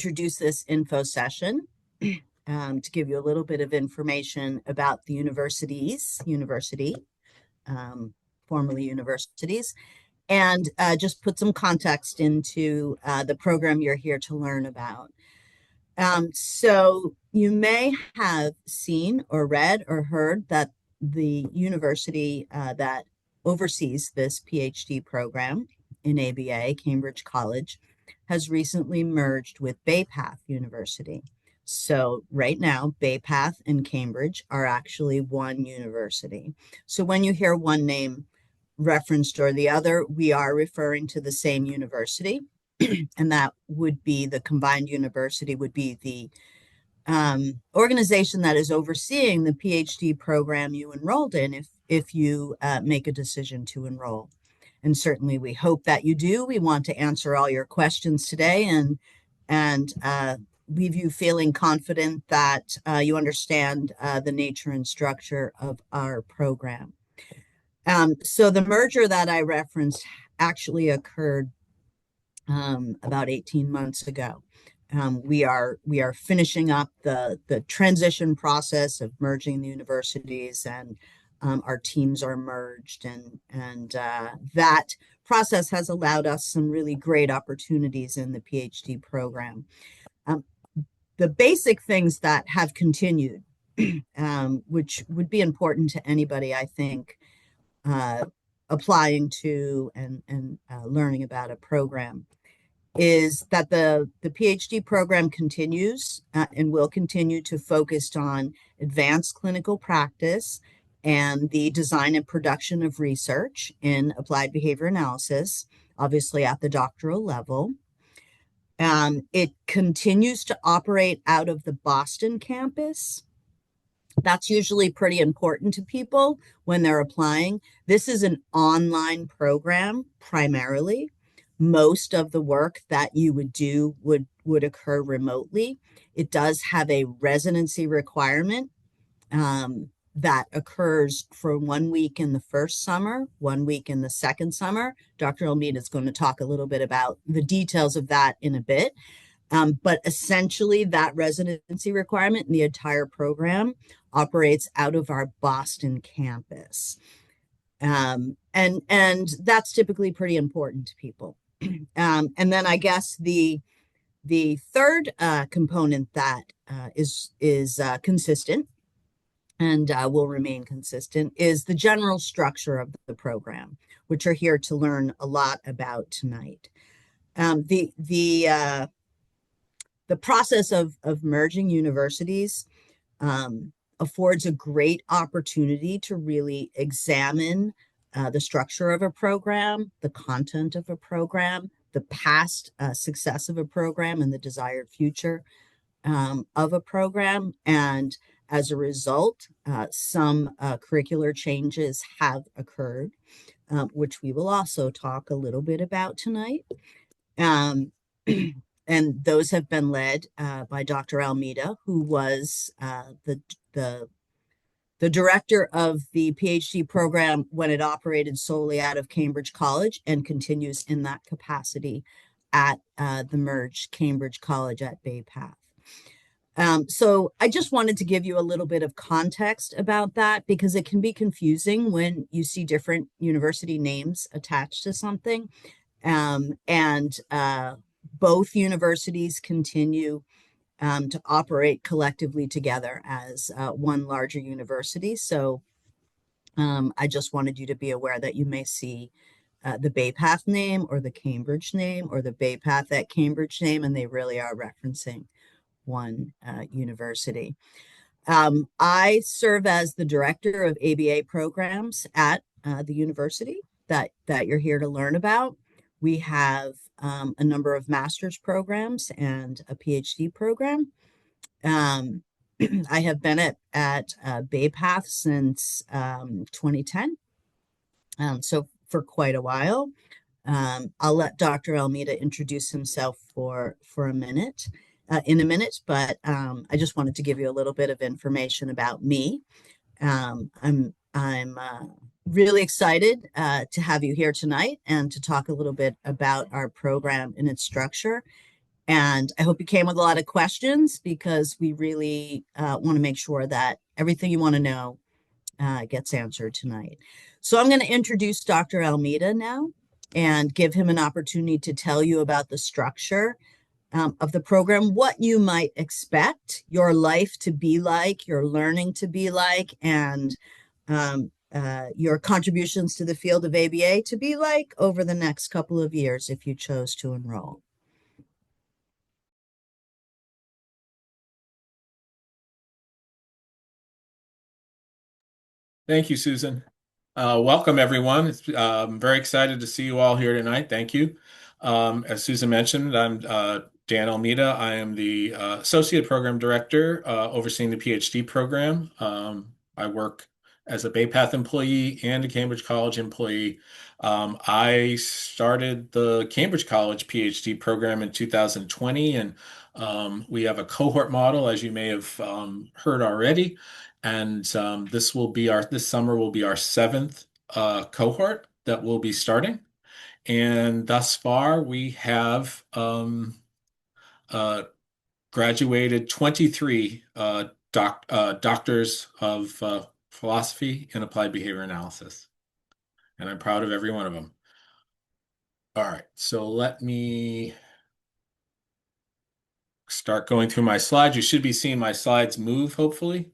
introduce this info session to give you a little bit of information about the university, formerly universities, and just put some context into the program you're here to learn about. So you may have seen or read or heard that the university that oversees this PhD program in ABA, Cambridge College, has recently merged with Bay Path University. So right now, Bay Path and Cambridge are actually one university. So when you hear one name referenced or the other, we are referring to the same university. And that would be the combined university would be the organization that is overseeing the PhD program you enrolled in if you make a decision to enroll. And certainly we hope that you do. We want to answer all your questions today and leave you feeling confident that you understand the nature and structure of our program. So the merger that I referenced actually occurred about 18 months ago. We are finishing up the transition process of merging the universities, and our teams are merged, and that process has allowed us some really great opportunities in the PhD program. The basic things that have continued, which would be important to anybody, I think, applying to and learning about a program, is that the PhD program continues and will continue to focus on advanced clinical practice and the design and production of research in applied behavior analysis, obviously at the doctoral level. It continues to operate out of the Boston campus. That's usually pretty important to people when they're applying. This is an online program primarily. Most of the work that you would do would occur remotely. It does have a residency requirement that occurs for 1 week in the first summer, 1 week in the second summer. Dr. Almeida is going to talk a little bit about the details of that in a bit. But essentially, that residency requirement in the entire program operates out of our Boston campus. And that's typically pretty important to people. And then I guess the third component that is consistent and will remain consistent is the general structure of the program, which you're here to learn a lot about tonight. The process of merging universities affords a great opportunity to really examine the structure of a program, the content of a program, the past success of a program, and the desired future of a program. And as a result, some curricular changes have occurred, which we will also talk a little bit about tonight. And those have been led by Dr. Almeida, who was the director of the PhD program when it operated solely out of Cambridge College and continues in that capacity at the merged Cambridge College at Bay Path. So I just wanted to give you a little bit of context about that because it can be confusing when you see different university names attached to something. Both universities continue to operate collectively together as one larger university. So I just wanted you to be aware that you may see the Bay Path name or the Cambridge name or the Bay Path at Cambridge name, and they really are referencing one university. I serve as the director of ABA programs at the university that you're here to learn about. We have a number of master's programs and a PhD program. I have been at Bay Path since 2010, so for quite a while. I'll let Dr. Almeida introduce himself for a minute, in a minute, but I just wanted to give you a little bit of information about me. I'm really excited to have you here tonight and to talk a little bit about our program and its structure. And I hope you came with a lot of questions because we really want to make sure that everything you want to know gets answered tonight. So I'm going to introduce Dr. Almeida now and give him an opportunity to tell you about the structure of the program, what you might expect your life to be like, your learning to be like, and your contributions to the field of ABA to be like over the next couple of years if you chose to enroll. Thank you, Susan. Welcome, everyone. I'm very excited to see you all here tonight. Thank you. As Susan mentioned, I'm Dan Almeida. I am the Associate Program Director overseeing the PhD program. I work as a Bay Path employee and a Cambridge College employee. I started the Cambridge College PhD program in 2020, and we have a cohort model, as you may have heard already. And this summer will be our seventh cohort that will be starting. And thus far, we have uh, graduated 23 doctors of philosophy and applied behavior analysis. And I'm proud of every one of them. All right, so let me start going through my slides. You should be seeing my slides move, hopefully.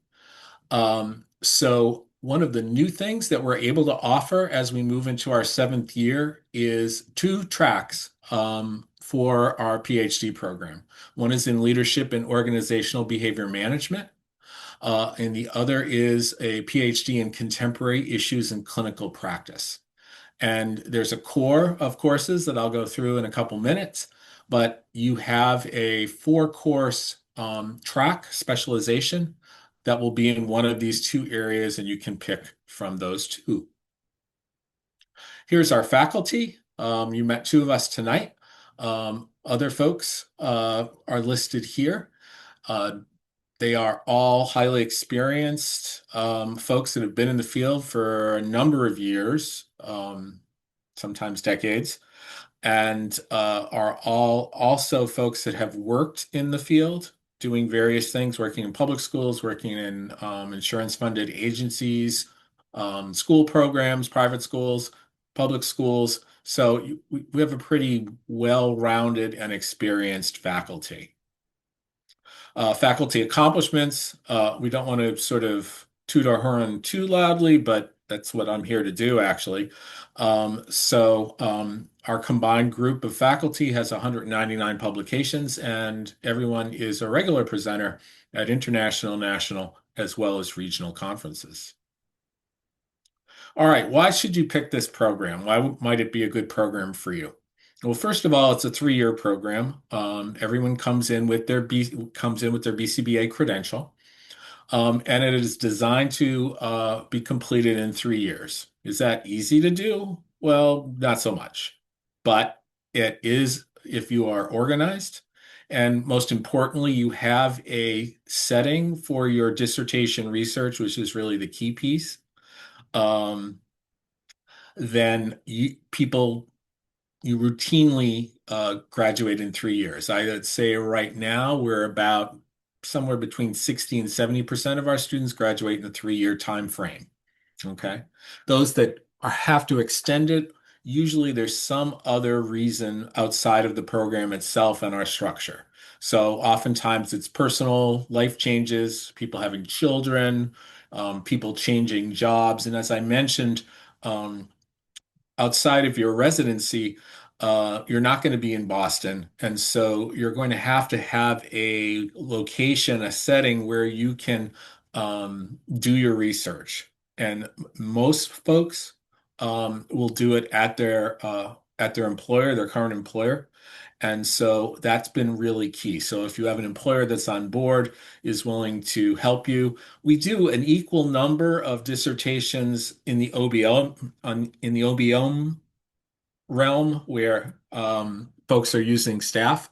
So one of the new things that we're able to offer as we move into our seventh year is two tracks for our PhD program. One is in leadership and organizational behavior management, and the other is a PhD in contemporary issues in clinical practice. And there's a core of courses that I'll go through in a couple minutes, but you have a four-course track specialization that will be in one of these two areas, and you can pick from those two. Here's our faculty. You met two of us tonight. Other folks are listed here. Uh, they are all highly experienced folks that have been in the field for a number of years, sometimes decades, and are all also folks that have worked in the field, doing various things, working in public schools, working in insurance-funded agencies, school programs, private schools, public schools. So we have a pretty well-rounded and experienced faculty. Faculty accomplishments, we don't want to sort of toot our horn too loudly, but that's what I'm here to do, actually. Our combined group of faculty has 199 publications, and everyone is a regular presenter at international, national, as well as regional conferences. All right, why should you pick this program? Why might it be a good program for you? Well, first of all, it's a 3-year program. Everyone comes in with their BCBA credential, and it is designed to be completed in 3 years. Is that easy to do? Well, not so much, but it is if you are organized, and most importantly, you have a setting for your dissertation research, which is really the key piece. Um, then you routinely graduate in 3 years. I would say right now we're about somewhere between 60 and 70% of our students graduate in a 3-year time frame. Okay. Those that have to extend it, usually there's some other reason outside of the program itself and our structure. So oftentimes it's personal life changes, people having children, people changing jobs. And as I mentioned, um, outside of your residency, you're not going to be in Boston. And so you're going to have a location, a setting where you can do your research. And most folks will do it at their employer, their current employer. And so that's been really key. So if you have an employer that's on board, is willing to help you, we do an equal number of dissertations in the OBM realm where folks are using staff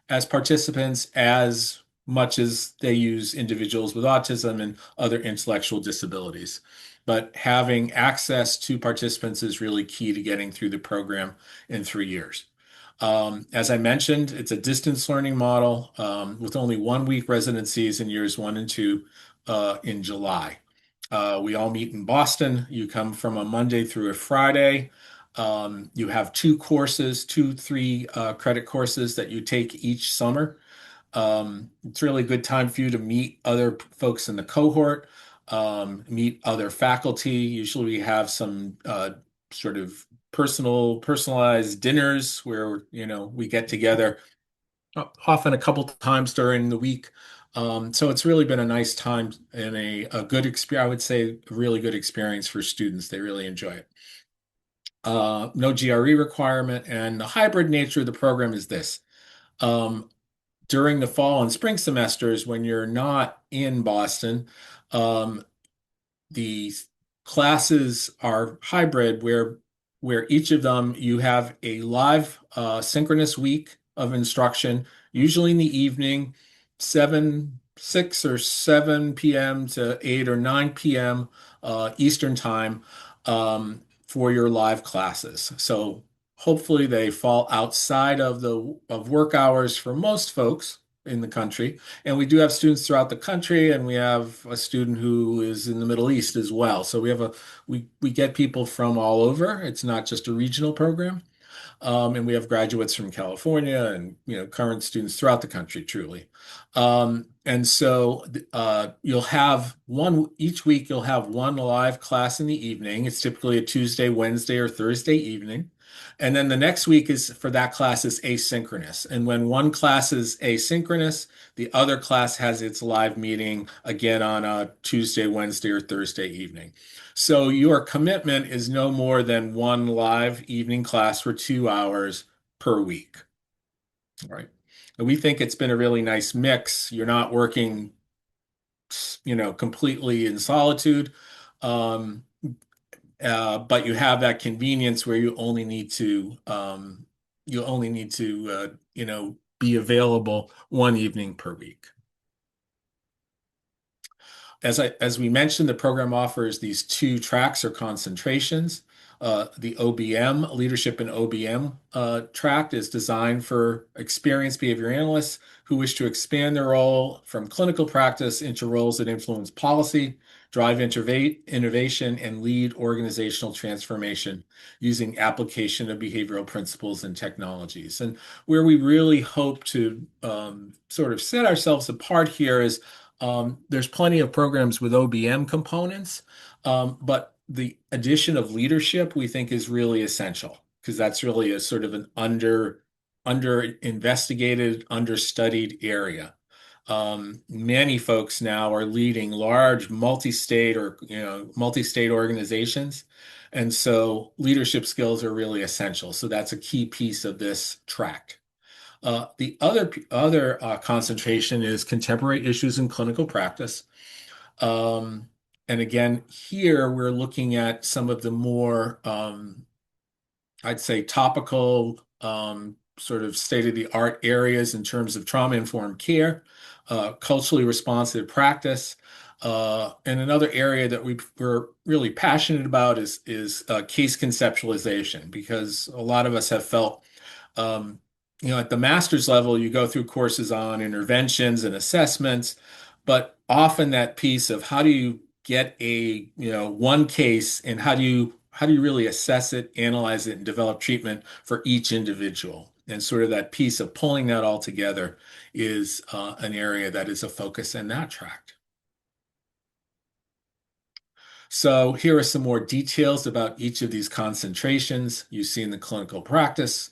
as participants as much as they use individuals with autism and other intellectual disabilities. But having access to participants is really key to getting through the program in 3 years. As I mentioned, it's a distance learning model with only 1 week residencies in years 1 and 2 in July. We all meet in Boston. You come from a Monday through a Friday. You have two courses, two, three credit courses that you take each summer. It's really a good time for you to meet other folks in the cohort, meet other faculty. Usually we have some sort of personalized dinners where, we get together often a couple times during the week. So it's really been a nice time and a good experience. I would say a really good experience for students. They really enjoy it. No GRE requirement, and the hybrid nature of the program is this. Um, During the fall and spring semesters, when you're not in Boston, um, the classes are hybrid where each of them you have a live synchronous week of instruction, usually in the evening, 6 or 7 p.m. to 8 or 9 p.m. Eastern time for your live classes. So hopefully they fall outside of work hours for most folks in the country. And we do have students throughout the country, and we have a student who is in the Middle East as well. So we get people from all over. It's not just a regional program. And we have graduates from California and current students throughout the country, truly. And so you'll have one each week. You'll have one live class in the evening. It's typically a Tuesday, Wednesday, or Thursday evening. And then the next week is for that class is asynchronous. And when one class is asynchronous, the other class has its live meeting again on a Tuesday, Wednesday, or Thursday evening. So your commitment is no more than one live evening class for 2 hours per week. All right. And we think it's been a really nice mix. You're not working, completely in solitude. Um, but you have that convenience where you only need to be available one evening per week. As we mentioned, the program offers these two tracks or concentrations. The OBM, Leadership in OBM track is designed for experienced behavior analysts who wish to expand their role from clinical practice into roles that influence policy, drive innovation, and lead organizational transformation using application of behavioral principles and technologies. And where we really hope to sort of set ourselves apart here is there's plenty of programs with OBM components, but the addition of leadership we think is really essential because that's really a sort of an under investigated, understudied area. Many folks now are leading large multi-state or multi-state organizations, and so leadership skills are really essential. So that's a key piece of this track. The other concentration is contemporary issues in clinical practice. And again, here we're looking at some of the more, I'd say, topical, sort of state-of-the-art areas in terms of trauma-informed care, culturally responsive practice. And another area that we're really passionate about is case conceptualization, because a lot of us have felt um, at the master's level, you go through courses on interventions and assessments, but often that piece of how do you get one case and how do you really assess it, analyze it, and develop treatment for each individual? And sort of that piece of pulling that all together is an area that is a focus in that track. So here are some more details about each of these concentrations. You see in the clinical practice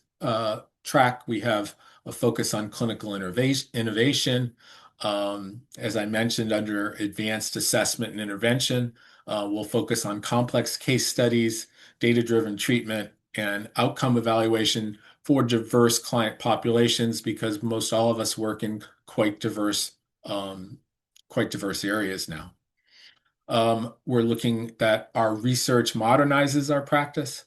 track, we have a focus on clinical innovation. As I mentioned, under advanced assessment and intervention, we'll focus on complex case studies, data-driven treatment, and outcome evaluation for diverse client populations, because most all of us work in quite diverse areas now. We're looking that our research modernizes our practice,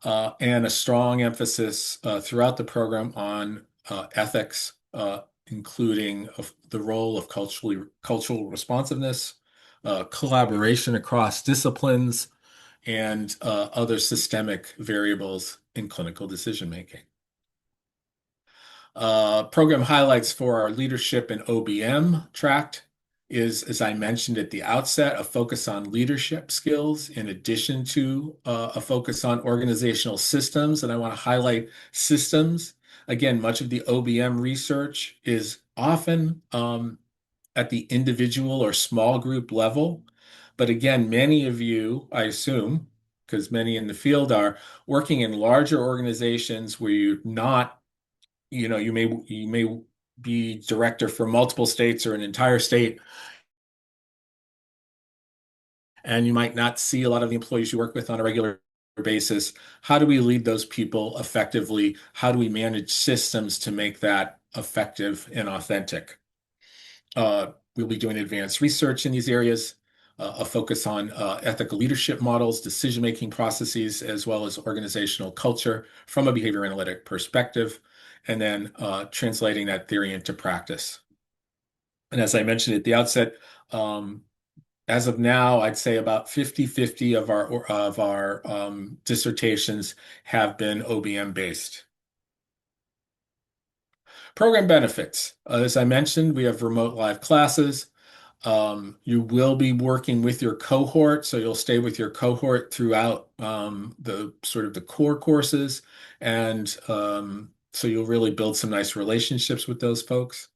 and a strong emphasis throughout the program on ethics, including the role of cultural responsiveness, collaboration across disciplines, and other systemic variables in clinical decision making. Program highlights for our leadership in OBM tract is, as I mentioned at the outset, a focus on leadership skills in addition to a focus on organizational systems. And I want to highlight systems. Again, much of the OBM research is often at the individual or small group level. But again, many of you, I assume, because many in the field are working in larger organizations where you're not, you may be director for multiple states or an entire state, and you might not see a lot of the employees you work with on a regular basis. How do we lead those people effectively? How do we manage systems to make that effective and authentic? We'll be doing advanced research in these areas, a focus on ethical leadership models, decision-making processes, as well as organizational culture from a behavior analytic perspective, and then translating that theory into practice. And as I mentioned at the outset, as of now, I'd say about 50-50 of our dissertations have been OBM based. Program benefits. As I mentioned, we have remote live classes. You will be working with your cohort, so you'll stay with your cohort throughout the sort of the core courses, and so you'll really build some nice relationships with those folks.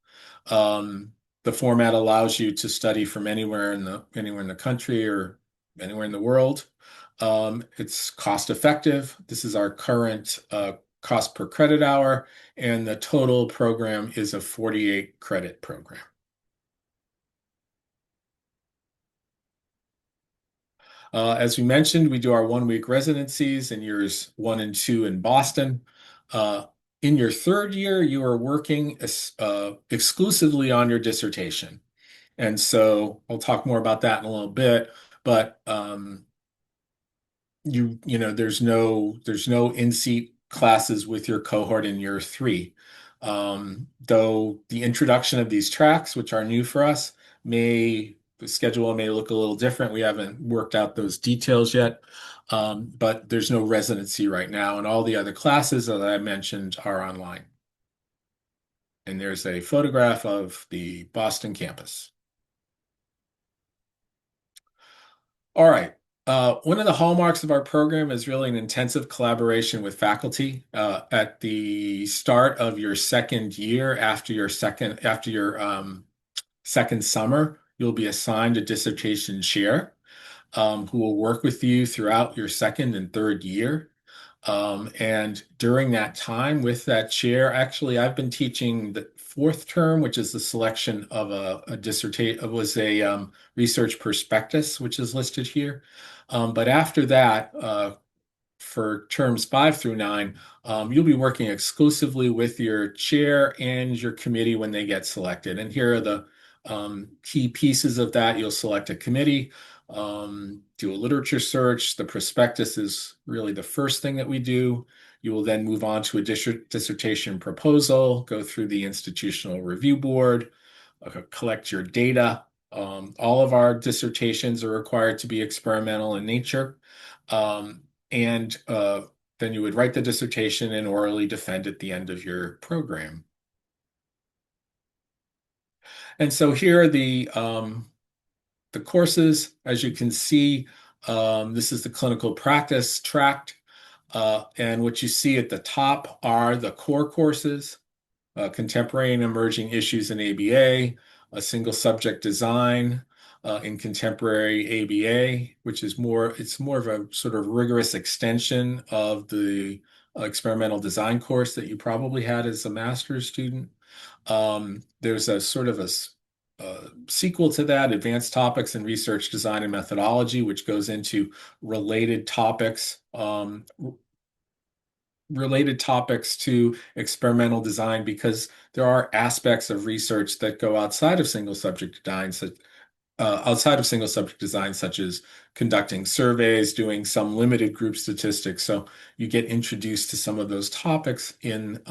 The format allows you to study from anywhere in the country or anywhere in the world. It's cost effective. This is our current cost per credit hour, and the total program is a 48 credit program. As we mentioned, we do our 1 week residencies in years 1 and 2 in Boston. In your third year, you are working exclusively on your dissertation. And so I'll talk more about that in a little bit, but there's no in-seat classes with your cohort in year 3. Though the introduction of these tracks, which are new for us, the schedule may look a little different. We haven't worked out those details yet, but there's no residency right now, and all the other classes that I mentioned are online. And there's a photograph of the Boston campus. All right. One of the hallmarks of our program is really an intensive collaboration with faculty. At the start of your second year, after your second summer, you'll be assigned a dissertation chair who will work with you throughout your second and third year. And during that time with that chair, actually, I've been teaching the fourth term, which is the selection of a dissertation, was a research prospectus, which is listed here. But after that, for terms 5 through 9, you'll be working exclusively with your chair and your committee when they get selected. And here are the key pieces of that. You'll select a committee, do a literature search. The prospectus is really the first thing that we do. You will then move on to a dissertation proposal, go through the institutional review board, collect your data. All of our dissertations are required to be experimental in nature. And then you would write the dissertation and orally defend at the end of your program. And so here are the courses. As you can see, this is the clinical practice tract. And what you see at the top are the core courses, contemporary and emerging issues in ABA, a single subject design in contemporary ABA, which is it's more of a sort of rigorous extension of the experimental design course that you probably had as a master's student. There's a sort of a sequel to that, Advanced Topics in Research Design and Methodology, which goes into related topics to experimental design, because there are aspects of research that go outside of single subject design, such as conducting surveys, doing some limited group statistics. So you get introduced to some of those topics in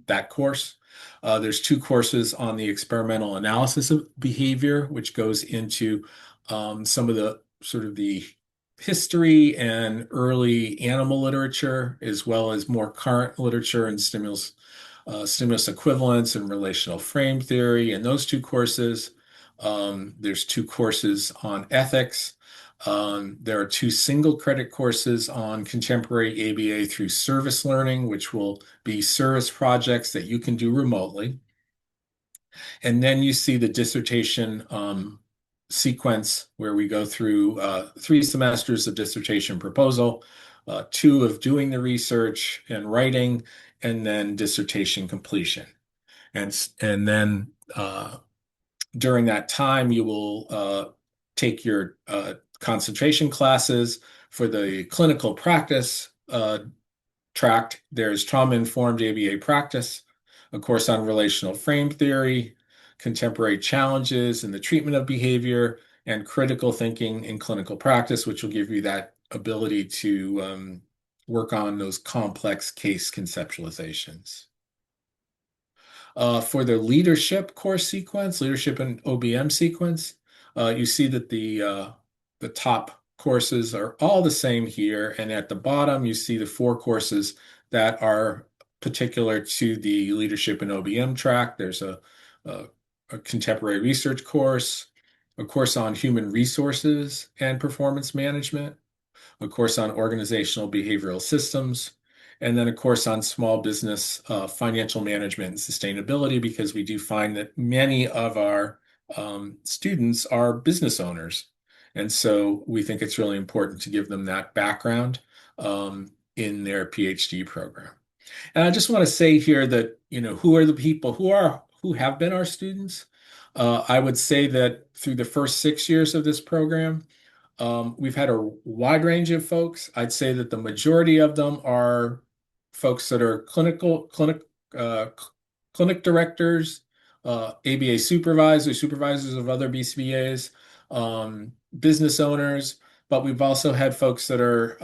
that course. There's 2 courses on the experimental analysis of behavior, which goes into some of the history and early animal literature, as well as more current literature and stimulus equivalence and relational frame theory. In those two courses, there's two courses on ethics. There are two single credit courses on contemporary ABA through service learning, which will be service projects that you can do remotely. And then you see the dissertation sequence where we go through 3 semesters of dissertation proposal, two of doing the research and writing, and then dissertation completion. And then during that time, you will take your concentration classes for the clinical practice tract. There's trauma-informed ABA practice, a course on relational frame theory, contemporary challenges in the treatment of behavior, and critical thinking in clinical practice, which will give you that ability to work on those complex case conceptualizations. For the leadership course sequence, leadership and OBM sequence, you see that the top courses are all the same here, and at the bottom you see the 4 courses that are particular to the leadership and OBM track. There's a, a contemporary research course, a course on human resources and performance management, a course on organizational behavioral systems, and then a course on small business financial management and sustainability, because we do find that many of our students are business owners. And so we think it's really important to give them that background in their PhD program. And I just want to say here that, who are the people who have been our students? I would say that through the first 6 years of this program, we've had a wide range of folks. I'd say that the majority of them are folks that are uh, clinic directors, ABA supervisors, supervisors of other BCBAs, business owners, but we've also had folks that are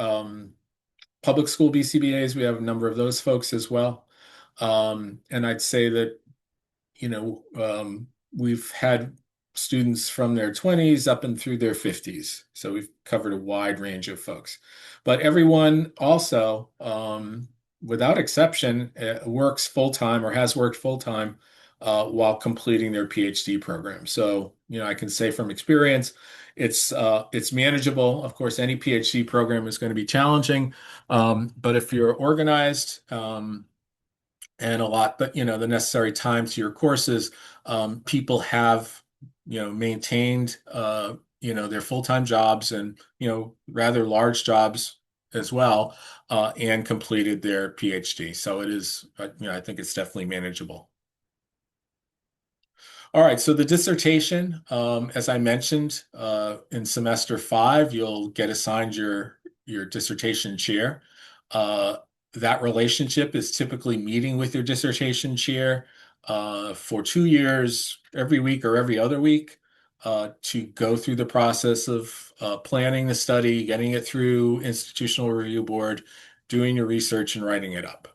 public school BCBAs. We have a number of those folks as well. And I'd say that we've had students from their 20s up and through their 50s. So we've covered a wide range of folks. But everyone also, without exception, works full time or has worked full time while completing their PhD program. So, I can say from experience, it's manageable. Of course, any PhD program is going to be challenging, but if you're organized, and a lot, but the necessary time to your courses, people have, maintained, their full-time jobs and, rather large jobs as well, and completed their PhD. So it is, I think it's definitely manageable. All right, so the dissertation, as I mentioned, in semester 5, you'll get assigned your dissertation chair. Uh, that relationship is typically meeting with your dissertation chair for 2 years, every week or every other week, to go through the process of planning the study, getting it through institutional review board, doing your research, and writing it up.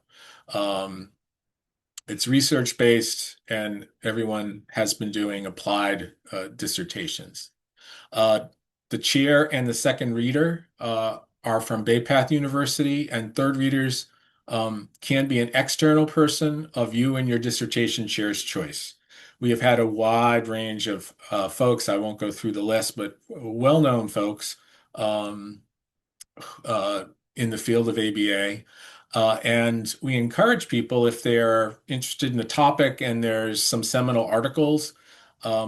It's research based, and everyone has been doing applied dissertations. Uh, the chair and the second reader are from Bay Path University, and third readers can be an external person of you and your dissertation chair's choice. We have had a wide range of folks. I won't go through the list, but well-known folks um, uh, in the field of ABA. And we encourage people, if they're interested in the topic and there's some seminal articles,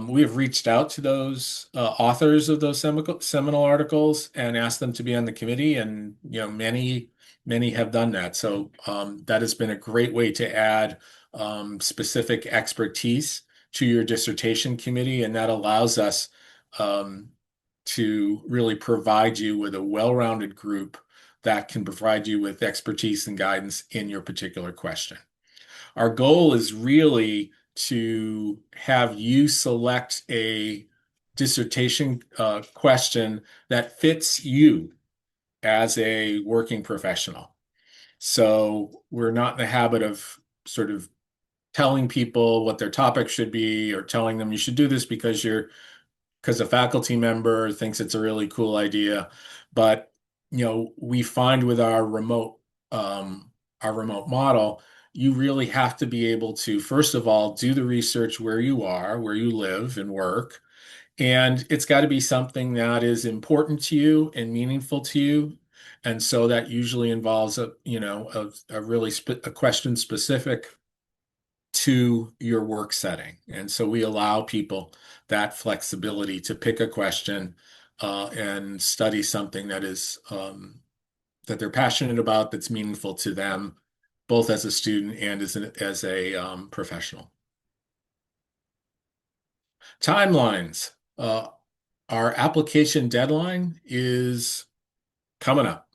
we have reached out to those authors of those seminal articles and asked them to be on the committee, and many have done that. So that has been a great way to add specific expertise to your dissertation committee, and that allows us um, to really provide you with a well-rounded group that can provide you with expertise and guidance in your particular question. Our goal is really to have you select a dissertation question that fits you as a working professional. So we're not in the habit of sort of telling people what their topic should be or telling them you should do this because you're because a faculty member thinks it's a really cool idea. But, we find with our remote model, you really have to be able to, first of all, do the research where you are, where you live and work. And it's got to be something that is important to you and meaningful to you. And so that usually involves a really a question specific to your work setting. And so we allow people that flexibility to pick a question and study something that they're passionate about, that's meaningful to them, both as a student and as a professional. Timelines. Our application deadline is coming up.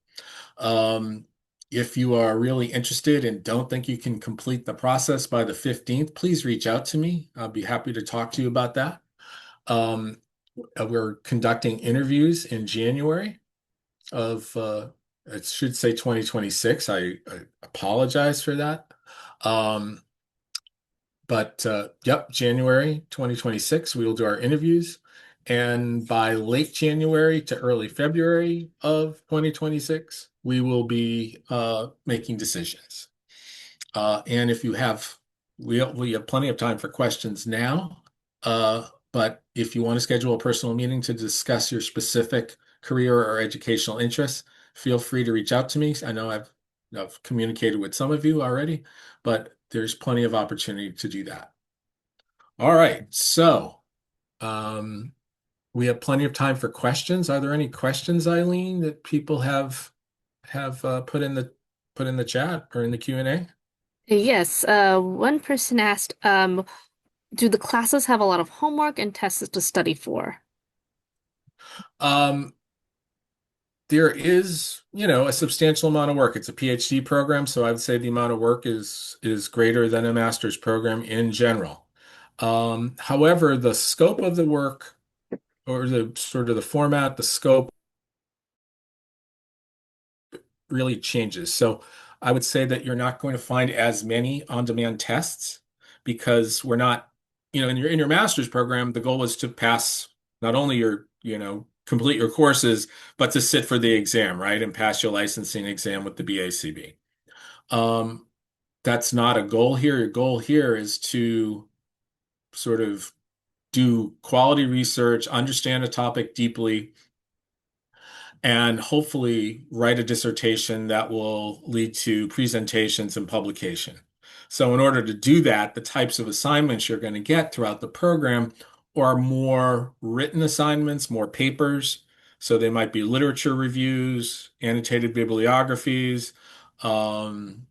Um, if you are really interested and don't think you can complete the process by the 15th, please reach out to me. I'll be happy to talk to you about that. Um, we're conducting interviews in January of, it should say 2026. I apologize for that. Um, but yep, January 2026, we will do our interviews. And by late January to early February of 2026, we will be making decisions. And if you have, we have plenty of time for questions now. But if you want to schedule a personal meeting to discuss your specific career or educational interests, feel free to reach out to me. I know I've communicated with some of you already, but there's plenty of opportunity to do that. All right, so um, we have plenty of time for questions. Are there any questions, Eileen, that people have put in the chat or in the Q&A? Yes, one person asked, do the classes have a lot of homework and tests to study for? Um, there is, a substantial amount of work. It's a PhD program, so I would say the amount of work is greater than a master's program in general. However, the scope of the work, or the sort of the format, the scope really changes. So I would say that you're not going to find as many on-demand tests, because we're not, in your master's program, the goal is to pass not only complete your courses, but to sit for the exam, right? And pass your licensing exam with the BACB. Um, that's not a goal here. Your goal here is to sort of do quality research, understand a topic deeply, and hopefully write a dissertation that will lead to presentations and publication. So in order to do that, the types of assignments you're going to get throughout the program are more written assignments, more papers. So they might be literature reviews, annotated bibliographies, um,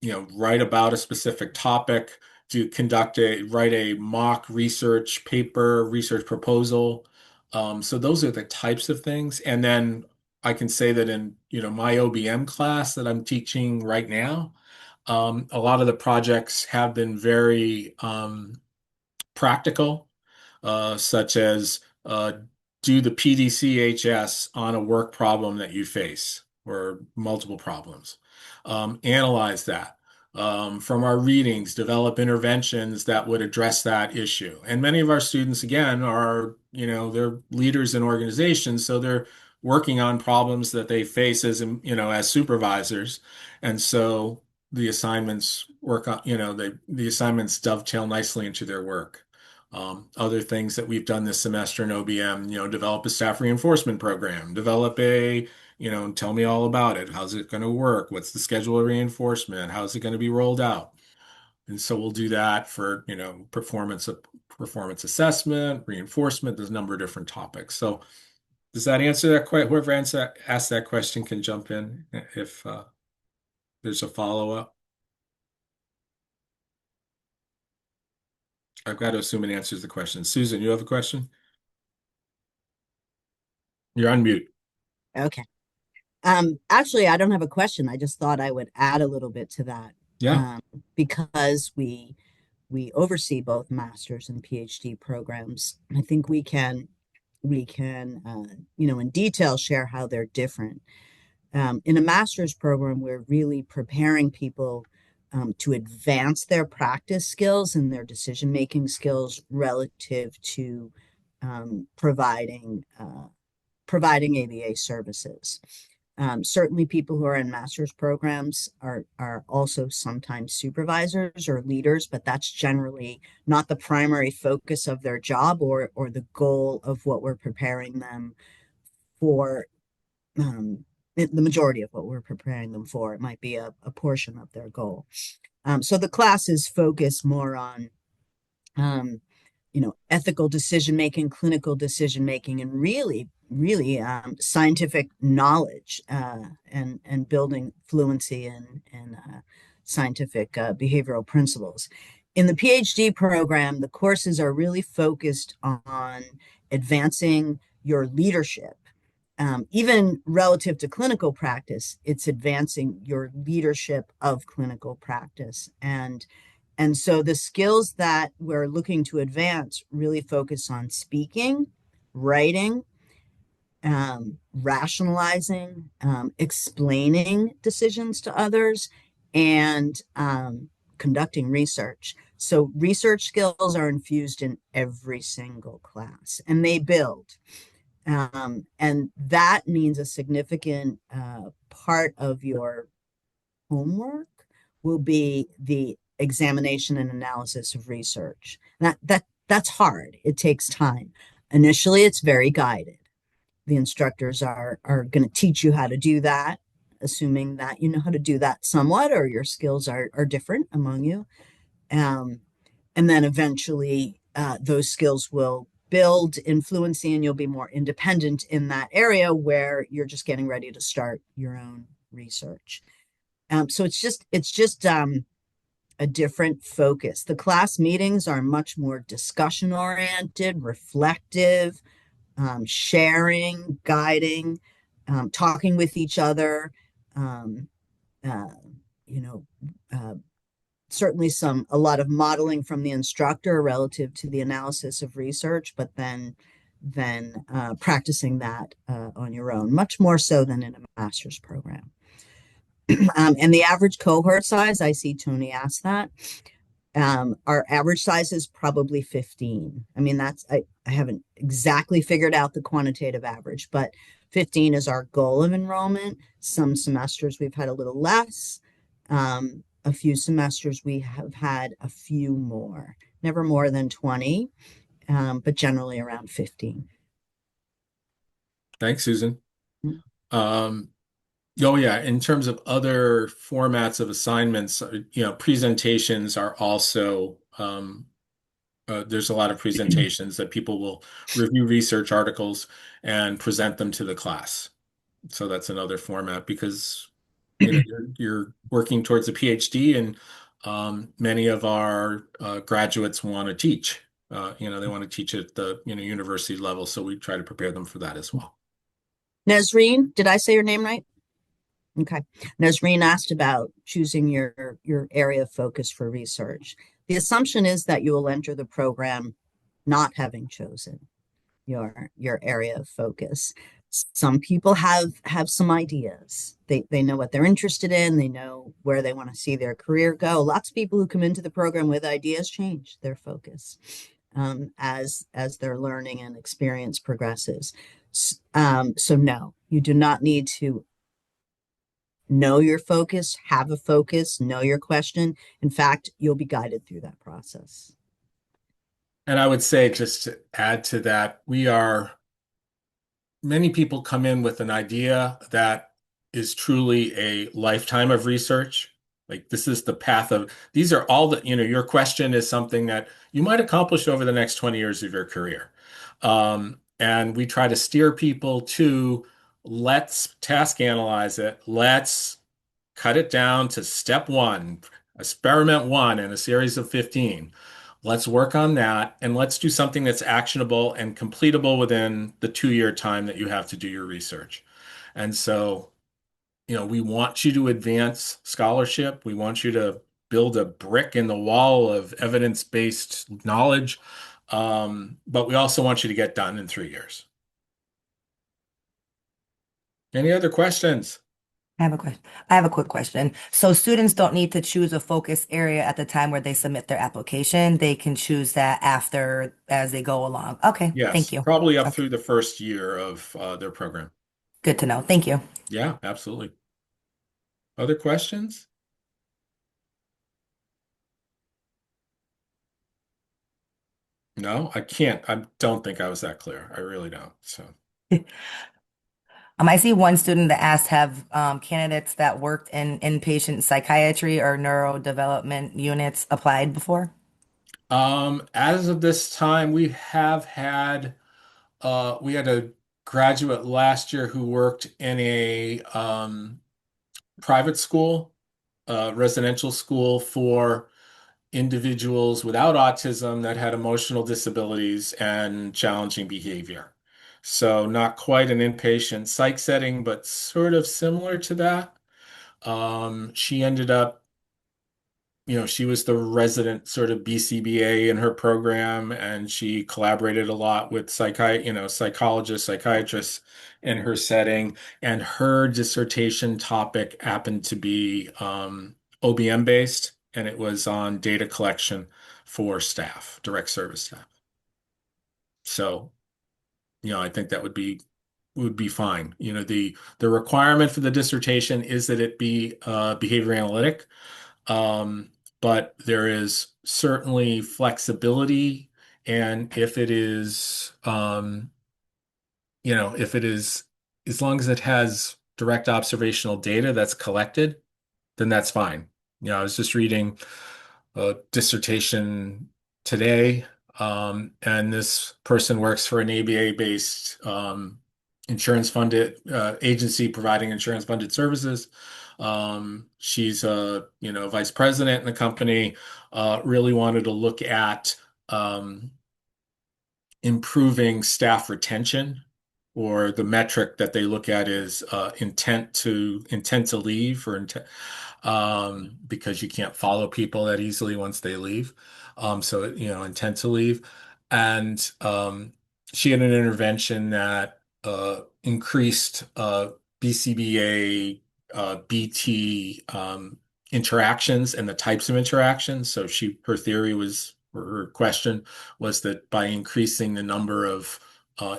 write about a specific topic, write a mock research paper, research proposal. So those are the types of things. And then I can say that in, my OBM class that I'm teaching right now, a lot of the projects have been very practical, such as do the PDCHS on a work problem that you face, or multiple problems. Analyze that. From our readings, develop interventions that would address that issue. And many of our students, again, are, they're leaders in organizations, so they're working on problems that they face as supervisors. And so the assignments work on, the assignments dovetail nicely into their work. Other things that we've done this semester in OBM, develop a staff reinforcement program, tell me all about it. How's it going to work? What's the schedule of reinforcement? How's it going to be rolled out? And so we'll do that for, performance assessment, reinforcement. There's a number of different topics. So does that answer that question? Whoever asked that question can jump in if there's a follow-up. I've got to assume it answers the question. Susan, you have a question? You're on mute. Okay. Actually, I don't have a question. I just thought I would add a little bit to that, Yeah. um, because we oversee both master's and PhD programs. I think we can in detail share how they're different. In a master's program, we're really preparing people to advance their practice skills and their decision making skills relative to providing ABA services. Certainly, people who are in master's programs are also sometimes supervisors or leaders, but that's generally not the primary focus of their job or the goal of what we're preparing them for. The majority of what we're preparing them for, it might be a portion of their goal. So the classes focus more on um, ethical decision making, clinical decision making, and really scientific knowledge and building fluency in scientific behavioral principles. In the PhD program, the courses are really focused on advancing your leadership. Even relative to clinical practice, it's advancing your leadership of clinical practice. And so the skills that we're looking to advance really focus on speaking, writing, rationalizing, explaining decisions to others, and conducting research. So research skills are infused in every single class, and they build. And that means a significant part of your homework will be the examination and analysis of research. That's hard. It takes time. Initially, it's very guided. The instructors are going to teach you how to do that, assuming that you know how to do that somewhat, or your skills are different among you. Um, and then eventually, those skills will build in fluency, and you'll be more independent in that area where you're just getting ready to start your own research. So it's just a different focus. The class meetings are much more discussion oriented, reflective, sharing, guiding, talking with each other. Um, uh, you know, uh, Certainly a lot of modeling from the instructor relative to the analysis of research, but then practicing that on your own, much more so than in a master's program. And the average cohort size, I see Tony asked that. Our average size is probably 15. I mean, I haven't exactly figured out the quantitative average, but 15 is our goal of enrollment. Some semesters we've had a little less. A few semesters we have had a few more, never more than 20, but generally around 15. Thanks, Susan. Um, oh yeah, in terms of other formats of assignments, presentations are also there's a lot of presentations that people will review research articles and present them to the class. So that's another format because you're working towards a PhD, and many of our graduates want to teach. They want to teach at the university level, so we try to prepare them for that as well. Nesreen, did I say your name right? Okay. Nesreen asked about choosing your area of focus for research. The assumption is that you will enter the program not having chosen your area of focus. Some people have some ideas. They know what they're interested in, they know where they want to see their career go. Lots of people who come into the program with ideas change their focus as their learning and experience progresses. So no, you do not need to know your focus, have a focus, know your question. In fact, you'll be guided through that process. And I would say, just to add to that, many people come in with an idea that is truly a lifetime of research. Like this is the path of, these are all your question is something that you might accomplish over the next 20 years of your career. And we try to steer people to, let's task analyze it. Let's cut it down to step one, experiment one in a series of 15. Let's work on that, and let's do something that's actionable and completable within the 2-year time that you have to do your research. And so, we want you to advance scholarship. We want you to build a brick in the wall of evidence-based knowledge. But we also want you to get done in 3 years. Any other questions? I have a question. I have a quick question. So students don't need to choose a focus area at the time where they submit their application. They can choose that after as they go along. Okay, thank Yes, you. probably up Okay, through the first year of their program. good to know. Thank you. Yeah, absolutely. Other questions? No, I can't. I don't think I was that clear. I really don't. So, I see one student that asked, have candidates that worked in inpatient psychiatry or neurodevelopment units applied before? as of this time, we had a graduate last year who worked in a private school, residential school for individuals without autism that had emotional disabilities and challenging behavior. So not quite an inpatient psych setting, but sort of similar to that. She ended up, she was the resident sort of BCBA in her program, and she collaborated a lot with psychologists, psychiatrists in her setting. And her dissertation topic happened to be OBM based, and it was on data collection for staff, direct service staff. So, I think that would be fine. The requirement for the dissertation is that it be behavior analytic. Um, but there is certainly flexibility, and if it is, as long as it has direct observational data that's collected, then that's fine. I was just reading a dissertation today, and this person works for an ABA-based insurance funded agency providing insurance funded services. She's a vice president in the company. Really wanted to look at improving staff retention, or the metric that they look at is intent to leave, or intent, because you can't follow people that easily once they leave. So intent to leave, and she had an intervention that increased BCBA, BT interactions and the types of interactions. So her theory was, or her question was, that by increasing the number of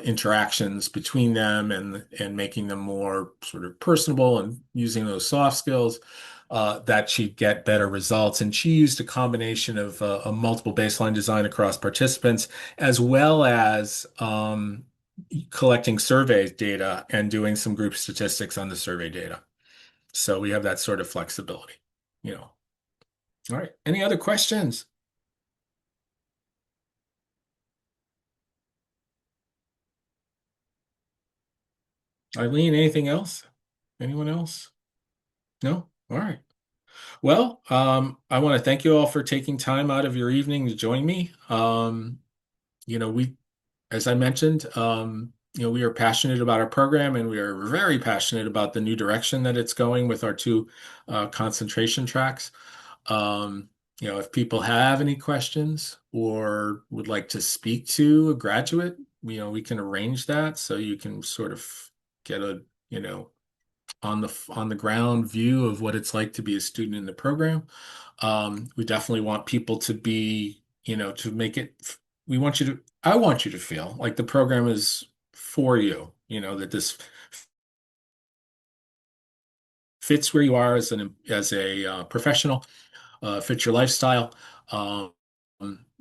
interactions between them, and making them more sort of personable and using those soft skills, that she'd get better results. And she used a combination of a multiple baseline design across participants, as well as collecting survey data and doing some group statistics on the survey data. So we have that sort of flexibility, you know. All right. Any other questions? Eileen, anything else? Anyone else? No? All right. Well, I want to thank you all for taking time out of your evening to join me. We, as I mentioned, we are passionate about our program, and we are very passionate about the new direction that it's going with our two concentration tracks. Um, if people have any questions or would like to speak to a graduate, we can arrange that so you can sort of get a, on the ground view of what it's like to be a student in the program. We definitely want people to be, to make it, I want you to feel like the program is for you, that this fits where you are as a professional, fits your lifestyle, um,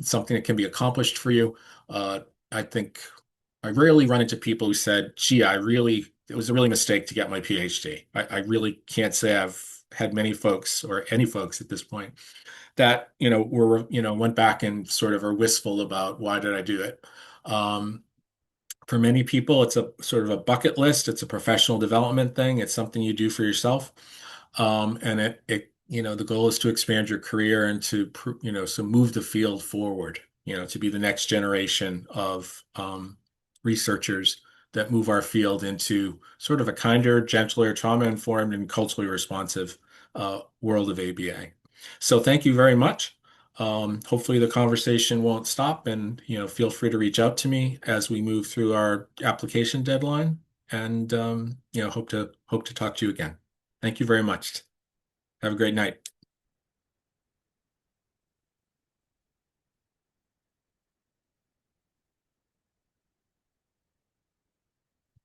something that can be accomplished for you. I think I rarely run into people who said, gee, it was a really mistake to get my PhD. I really can't say I've had many folks, or any folks at this point, that, went back and sort of are wistful about, why did I do it? For many people, it's a sort of a bucket list. It's a professional development thing. It's something you do for yourself. And the goal is to expand your career and so move the field forward, to be the next generation of researchers that move our field into sort of a kinder, gentler, trauma-informed, and culturally responsive world of ABA. So thank you very much. Hopefully the conversation won't stop, and feel free to reach out to me as we move through our application deadline, and hope to talk to you again. Thank you very much. Have a great night.